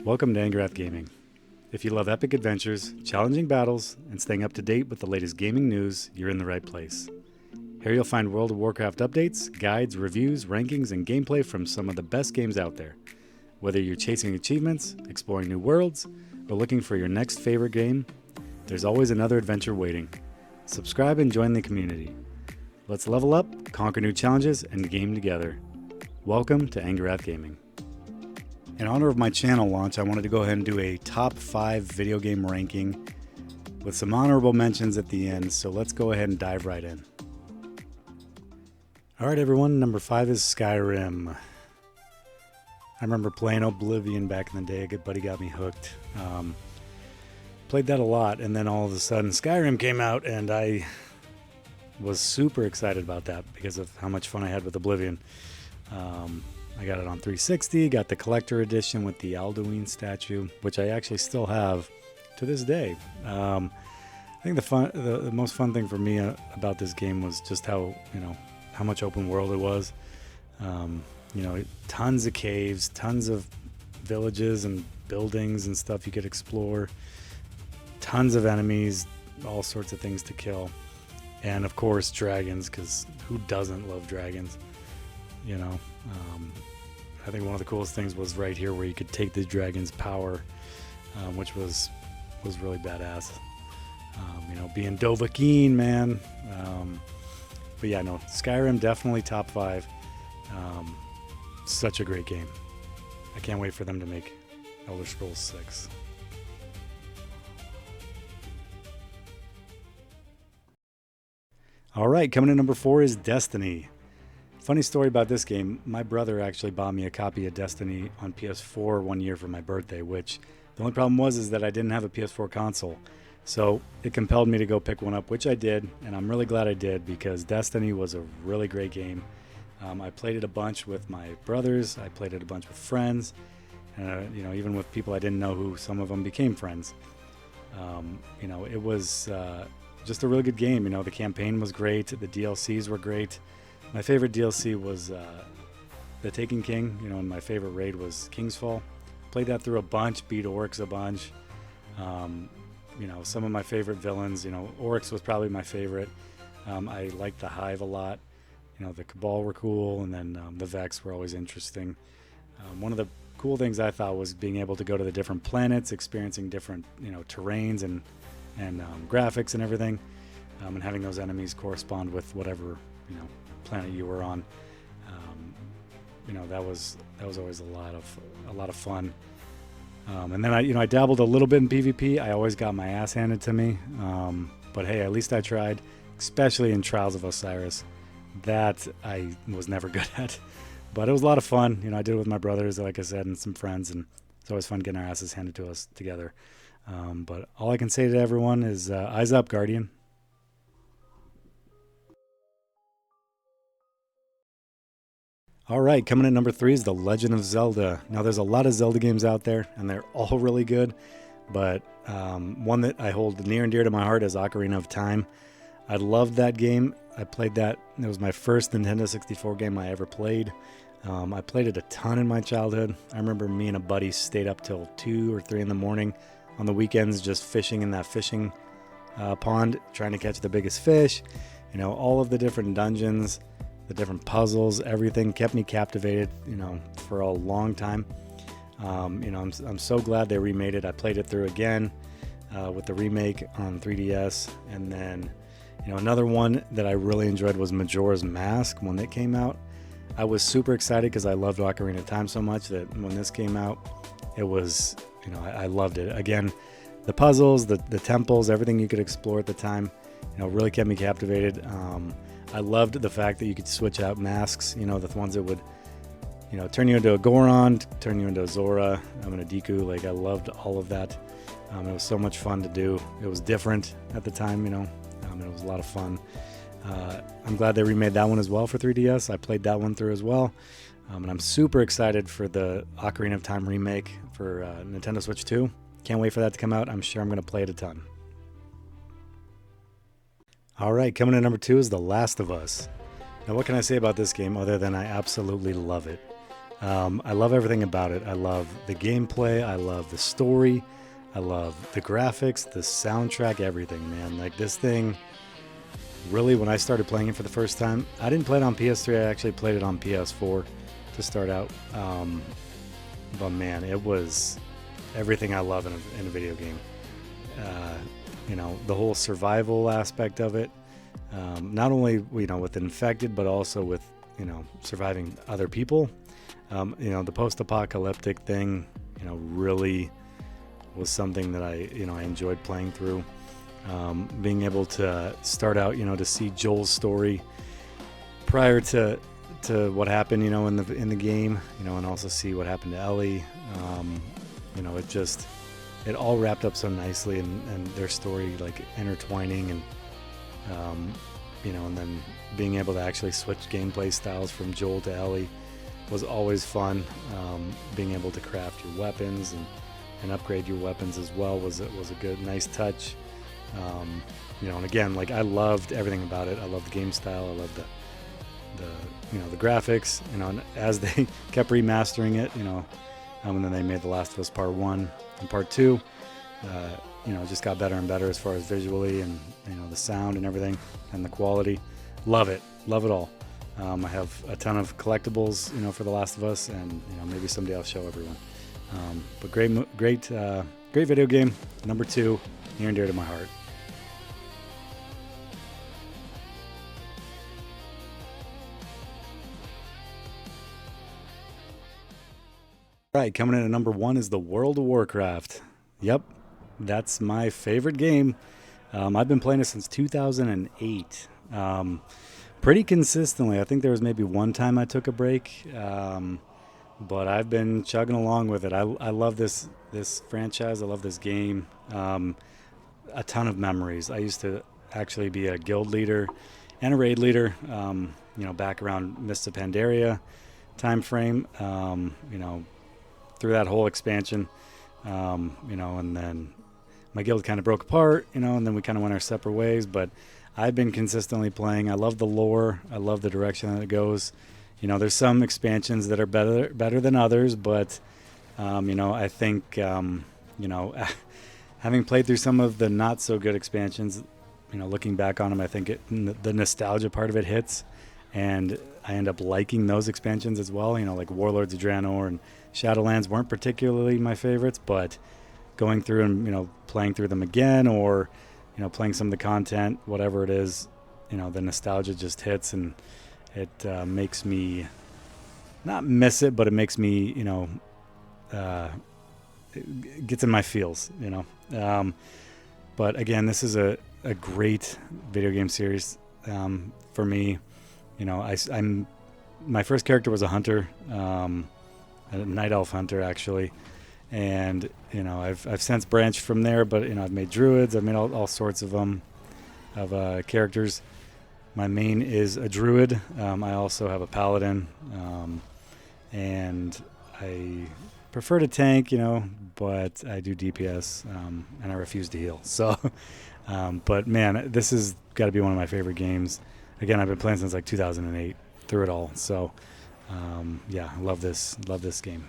Welcome to Angrath Gaming. If you love epic adventures, challenging battles, and staying up to date with the latest gaming news, you're in the right place. Here you'll find World of Warcraft updates, guides, reviews, rankings, and gameplay from some of the best games out there. Whether you're chasing achievements, exploring new worlds, or looking for your next favorite game, there's always another adventure waiting. Subscribe and join the community. Let's level up, conquer new challenges, and game together. Welcome to Angrath Gaming. In honor of my channel launch, I wanted to go ahead and do a top 5 video game ranking with some honorable mentions at the end, so let's go ahead and dive right in. Alright everyone, number 5 is Skyrim. I remember playing Oblivion back in the day. A good buddy got me hooked. Played that a lot, and then all of a sudden Skyrim came out, and I was super excited about that because of how much fun I had with Oblivion. I got it on 360, got the collector edition with the Alduin statue, which I actually still have to this day. I think the most fun thing for me about this game was just how much open world it was. Tons of caves, tons of villages and buildings and stuff you could explore, tons of enemies, all sorts of things to kill, and of course dragons, because who doesn't love dragons? I think one of the coolest things was right here where you could take the dragon's power, which was really badass. Being Dovahkiin, man. But yeah, no, Skyrim definitely top 5. Such a great game. I can't wait for them to make Elder Scrolls 6. All right, coming in number 4 is Destiny. Funny story about this game, my brother actually bought me a copy of Destiny on PS4 one year for my birthday, which the only problem was that I didn't have a PS4 console. So it compelled me to go pick one up, which I did, and I'm really glad I did because Destiny was a really great game. I played it a bunch with my brothers, I played it a bunch with friends, and even with people I didn't know who some of them became friends. It was just a really good game. The campaign was great, the DLCs were great. My favorite DLC was The Taken King, and my favorite raid was Kingsfall. Played that through a bunch, beat Oryx a bunch. Some of my favorite villains, Oryx was probably my favorite. I liked the Hive a lot. The Cabal were cool, and then the Vex were always interesting. One of the cool things I thought was being able to go to the different planets, experiencing different, terrains and graphics and everything, and having those enemies correspond with whatever, planet you were on. That was always a lot of fun. And then I dabbled a little bit in PvP. I always got my ass handed to me, but hey, at least I tried, especially in Trials of Osiris. That I was never good at, but it was a lot of fun. I did it with my brothers, like I said, and some friends, and it's always fun getting our asses handed to us together. But all I can say to everyone is eyes up, Guardian. All right, coming in number 3 is The Legend of Zelda. Now, there's a lot of Zelda games out there, and they're all really good, but one that I hold near and dear to my heart is Ocarina of Time. I loved that game. I played that. It was my first Nintendo 64 game I ever played. I played it a ton in my childhood. I remember me and a buddy stayed up till 2 or 3 in the morning on the weekends just fishing in that fishing pond, trying to catch the biggest fish. All of the different dungeons, the different puzzles, everything kept me captivated, for a long time. I'm so glad they remade it. I played it through again with the remake on 3DS. And then, another one that I really enjoyed was Majora's Mask when it came out. I was super excited because I loved Ocarina of Time so much that when this came out, it was, I loved it. Again, the puzzles, the temples, everything you could explore at the time, really kept me captivated. I loved the fact that you could switch out masks, the ones that would, turn you into a Goron, turn you into a Zora, and a Deku. Like, I loved all of that. It was so much fun to do. It was different at the time, it was a lot of fun. I'm glad they remade that one as well for 3DS. I played that one through as well. And I'm super excited for the Ocarina of Time remake for Nintendo Switch 2. Can't wait for that to come out. I'm sure I'm going to play it a ton. All right, coming in number 2 is The Last of Us. Now, what can I say about this game other than I absolutely love it? I love everything about it. I love the gameplay. I love the story. I love the graphics, the soundtrack, everything, man. Like this thing, really, when I started playing it for the first time, I didn't play it on PS3. I actually played it on PS4 to start out. But man, it was everything I love in a video game. The whole survival aspect of it, not only with infected, but also with surviving other people. The post-apocalyptic thing, really was something that I enjoyed playing through. Being able to start out, to see Joel's story prior to what happened, in the game, and also see what happened to Ellie. It all wrapped up so nicely, and their story like intertwining, and and then being able to actually switch gameplay styles from Joel to Ellie was always fun. Being able to craft your weapons and upgrade your weapons as well was a good, nice touch. And again, like I loved everything about it. I loved the game style. I loved the graphics. And as they kept remastering it, and then they made The Last of Us Part 1 and Part 2. It just got better and better as far as visually and the sound and everything and the quality. Love it all. I have a ton of collectibles, for The Last of Us, and maybe someday I'll show everyone. But great video game. Number 2, near and dear to my heart. All right, coming in at number 1 is the World of Warcraft. Yep, that's my favorite game. I've been playing it since 2008. Pretty consistently. I think there was maybe one time I took a break, but I've been chugging along with it. I love this franchise. I love this game. A ton of memories. I used to actually be a guild leader and a raid leader, back around Mists of Pandaria time frame, through that whole expansion, and then my guild kind of broke apart, and then we kind of went our separate ways, but I've been consistently playing. I love the lore. I love the direction that it goes. There's some expansions that are better than others, but, I think, having played through some of the not so good expansions, looking back on them, I think the nostalgia part of it hits, and I end up liking those expansions as well. Like Warlords of Draenor and Shadowlands weren't particularly my favorites, but going through and playing through them again, or playing some of the content, whatever it is, the nostalgia just hits, and it makes me not miss it, but it makes me it gets in my feels, but again, this is a great video game series for me. I'm my first character was a hunter, a night elf hunter actually, and I've since branched from there, but I've made druids. I've made all sorts of them, of characters. My main is a druid. I also have a paladin, and I prefer to tank, but I do DPS, and I refuse to heal. So, but man, this has got to be one of my favorite games. Again, I've been playing since like 2008, through it all. So, yeah, I love this game.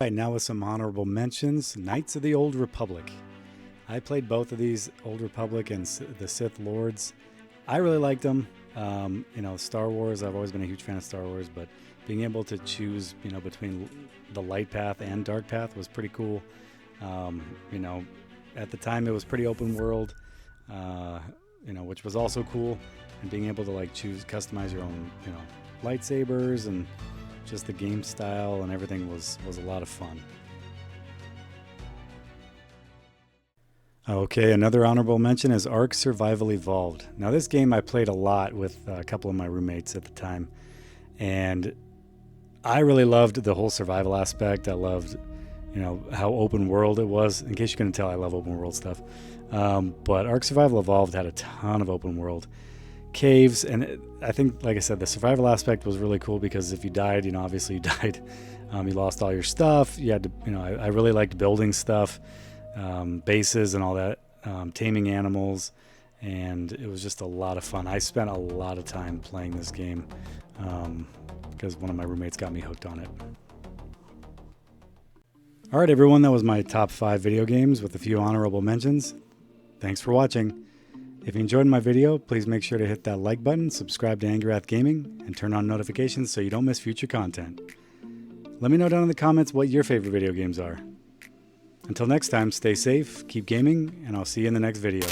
Right, now with some honorable mentions, Knights of the Old Republic. I played both of these, Old Republic and the Sith Lords. I really liked them. Star Wars, I've always been a huge fan of Star Wars, but being able to choose, between the light path and dark path was pretty cool. At the time it was pretty open world, which was also cool. And being able to customize your own, lightsabers, and just the game style and everything was a lot of fun. Okay, another honorable mention is Ark Survival Evolved. Now this game I played a lot with a couple of my roommates at the time, and I really loved the whole survival aspect. I loved, how open world it was. In case you couldn't tell, I love open world stuff. But Ark Survival Evolved had a ton of open world caves, and I think, like I said, the survival aspect was really cool because if you died, obviously you died. You lost all your stuff. You had to, I really liked building stuff, bases and all that, taming animals, and it was just a lot of fun. I spent a lot of time playing this game because one of my roommates got me hooked on it. All right, everyone, that was my top 5 video games with a few honorable mentions. Thanks for watching. If you enjoyed my video, please make sure to hit that like button, subscribe to Angryrath Gaming, and turn on notifications so you don't miss future content. Let me know down in the comments what your favorite video games are. Until next time, stay safe, keep gaming, and I'll see you in the next video.